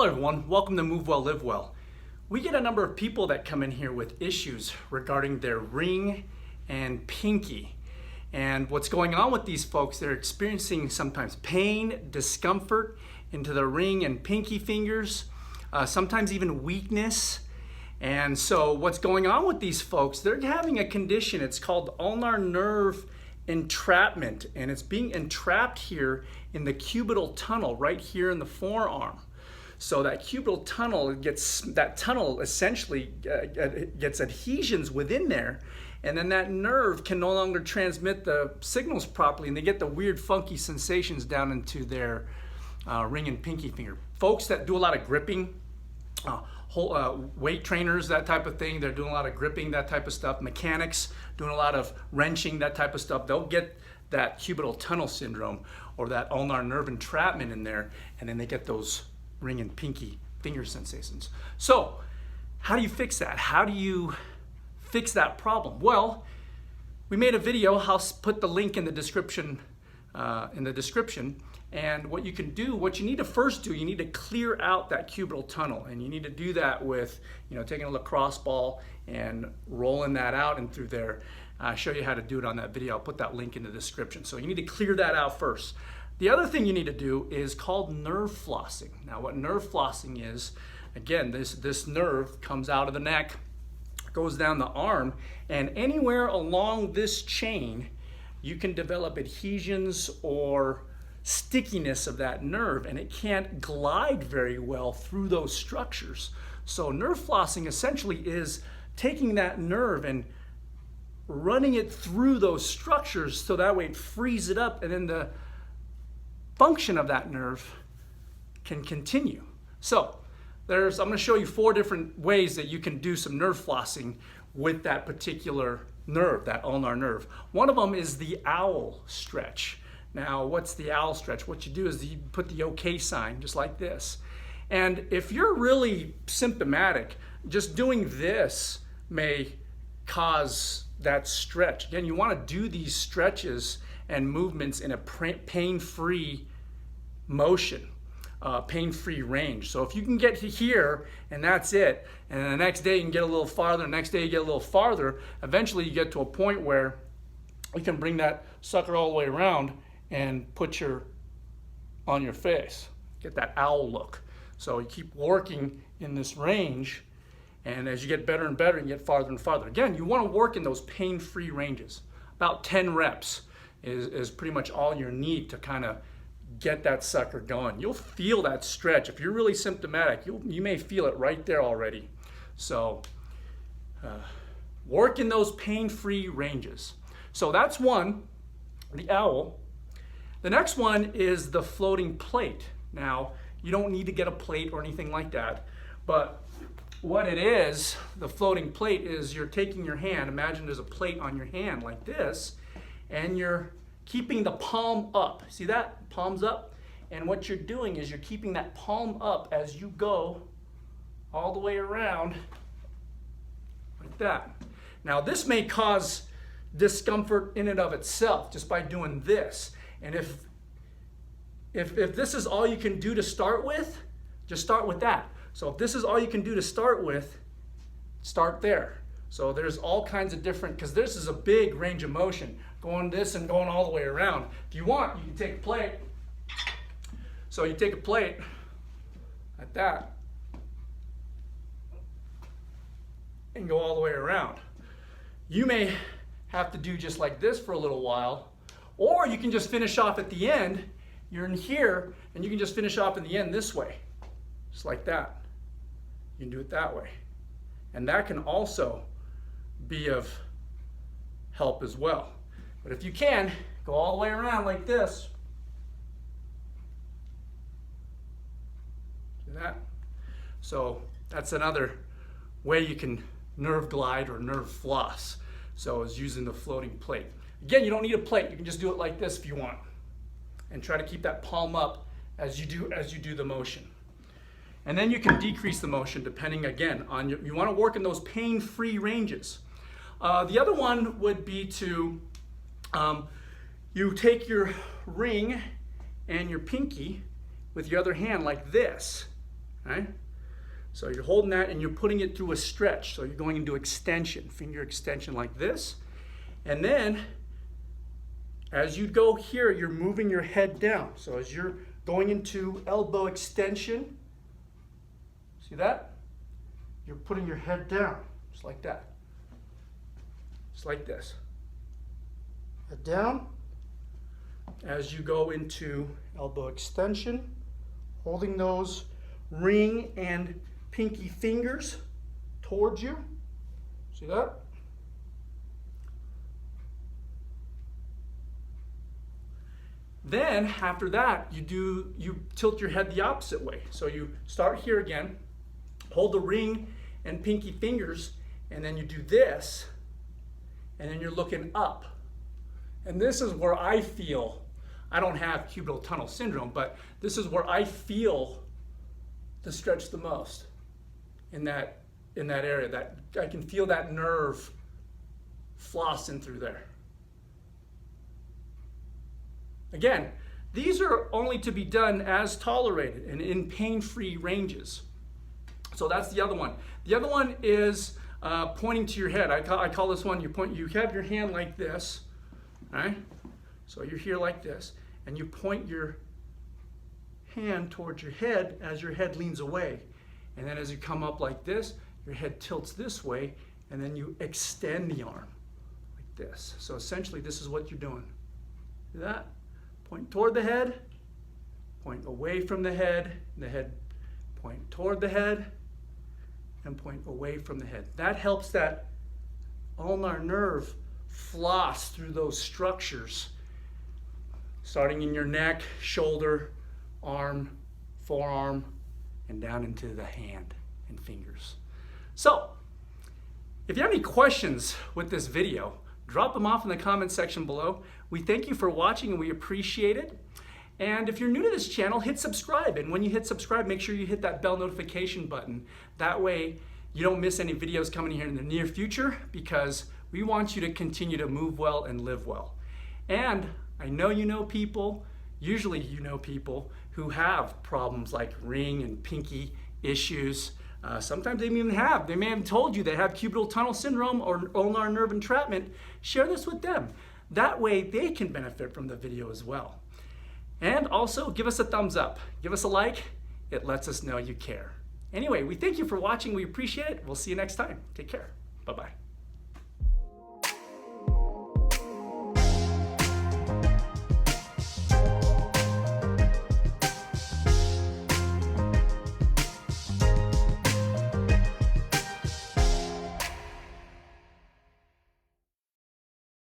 Hello everyone, welcome to Move Well, Live Well. We get a number of people that come in here with issues regarding their ring and pinky. And what's going on with these folks, they're experiencing sometimes pain, discomfort into the ring and pinky fingers, sometimes even weakness. And so what's going on with these folks, they're having a condition, it's called Ulnar Nerve Entrapment, and it's being entrapped here in the cubital tunnel right here in the forearm. So that cubital tunnel essentially gets adhesions within there, and then that nerve can no longer transmit the signals properly, and they get the weird funky sensations down into their ring and pinky finger. Folks that do a lot of gripping, weight trainers, that type of thing, they're doing a lot of gripping, that type of stuff. Mechanics doing a lot of wrenching, that type of stuff. They'll get that cubital tunnel syndrome or that ulnar nerve entrapment in there, and then they get those ring and pinky finger sensations. So how do you fix that? How do you fix that problem? Well, we made a video. I'll put the link in the description. And what you can do, what you need to first do, you need to clear out that cubital tunnel, and you need to do that with, taking a lacrosse ball and rolling that out and through there. I'll show you how to do it on that video. I'll put that link in the description. So you need to clear that out first. The other thing you need to do is called nerve flossing. Now, what nerve flossing is, again, this nerve comes out of the neck, goes down the arm, and anywhere along this chain, you can develop adhesions or stickiness of that nerve, and it can't glide very well through those structures. So nerve flossing essentially is taking that nerve and running it through those structures so that way it frees it up, and then the function of that nerve can continue. So I'm going to show you 4 different ways that you can do some nerve flossing with that particular nerve, that ulnar nerve. One of them is the owl stretch. Now, what's the owl stretch? What you do is you put the OK sign just like this. And if you're really symptomatic, just doing this may cause that stretch. Again, you want to do these stretches and movements in a pain-free motion, pain-free range. So if you can get to here and that's it, and the next day you can get a little farther, the next day you get a little farther, eventually you get to a point where you can bring that sucker all the way around and put on your face, get that owl look. So you keep working in this range, and as you get better and better, you get farther and farther. Again, you want to work in those pain-free ranges. About 10 reps is pretty much all you need to kind of get that sucker going. You'll feel that stretch. If you're really symptomatic, you may feel it right there already. So work in those pain-free ranges. So that's one, the owl. The next one is the floating plate. Now, you don't need to get a plate or anything like that, but what it is, the floating plate, is you're taking your hand, imagine there's a plate on your hand like this, and you're keeping the palm up. See that? Palms up. And what you're doing is you're keeping that palm up as you go all the way around like that. Now, this may cause discomfort in and of itself just by doing this. And if this is all you can do to start with, just start with that. So if this is all you can do to start with, start there. So there's all kinds of different, because this is a big range of motion, going this and going all the way around. If you want, you can take a plate. So you take a plate like that and go all the way around. You may have to do just like this for a little while, or you can just finish off at the end. You're in here, and you can just finish off in the end this way, just like that. You can do it that way. And that can also be of help as well. But if you can, go all the way around like this. See that? So that's another way you can nerve glide or nerve floss. So is using the floating plate. Again, you don't need a plate. You can just do it like this if you want. And try to keep that palm up as you do the motion. And then you can decrease the motion depending, again, on you want to work in those pain-free ranges. The other one would be to you take your ring and your pinky with your other hand like this, right? So you're holding that and you're putting it through a stretch. So you're going into extension, finger extension like this. And then as you go here, you're moving your head down. So as you're going into elbow extension, see that? You're putting your head down, just like that. Just like this. Head down. As you go into elbow extension, holding those ring and pinky fingers towards you. See that? Then after that, you tilt your head the opposite way. So you start here again, hold the ring and pinky fingers, and then you do this, and then you're looking up. And this is where I feel, I don't have cubital tunnel syndrome, but this is where I feel the stretch the most in that area. That I can feel that nerve flossing through there. Again, these are only to be done as tolerated and in pain-free ranges. So that's the other one. The other one is pointing to your head. I call this one, you have your hand like this, right? So you're here like this, and you point your hand towards your head as your head leans away. And then as you come up like this, your head tilts this way, and then you extend the arm like this. So essentially, this is what you're doing. See that? Point toward the head, point away from the head point toward the head, and point away from the head. That helps that ulnar nerve floss through those structures, starting in your neck, shoulder, arm, forearm, and down into the hand and fingers. So, if you have any questions with this video, drop them off in the comment section below. We thank you for watching and we appreciate it. And if you're new to this channel, hit subscribe. And when you hit subscribe, make sure you hit that bell notification button. That way you don't miss any videos coming here in the near future, because we want you to continue to move well and live well. And I know you know people, usually you know people who have problems like ring and pinky issues. Sometimes they may have told you they have cubital tunnel syndrome or ulnar nerve entrapment. Share this with them. That way they can benefit from the video as well. And also give us a thumbs up. Give us a like. It lets us know you care. Anyway, we thank you for watching. We appreciate it. We'll see you next time. Take care. Bye-bye.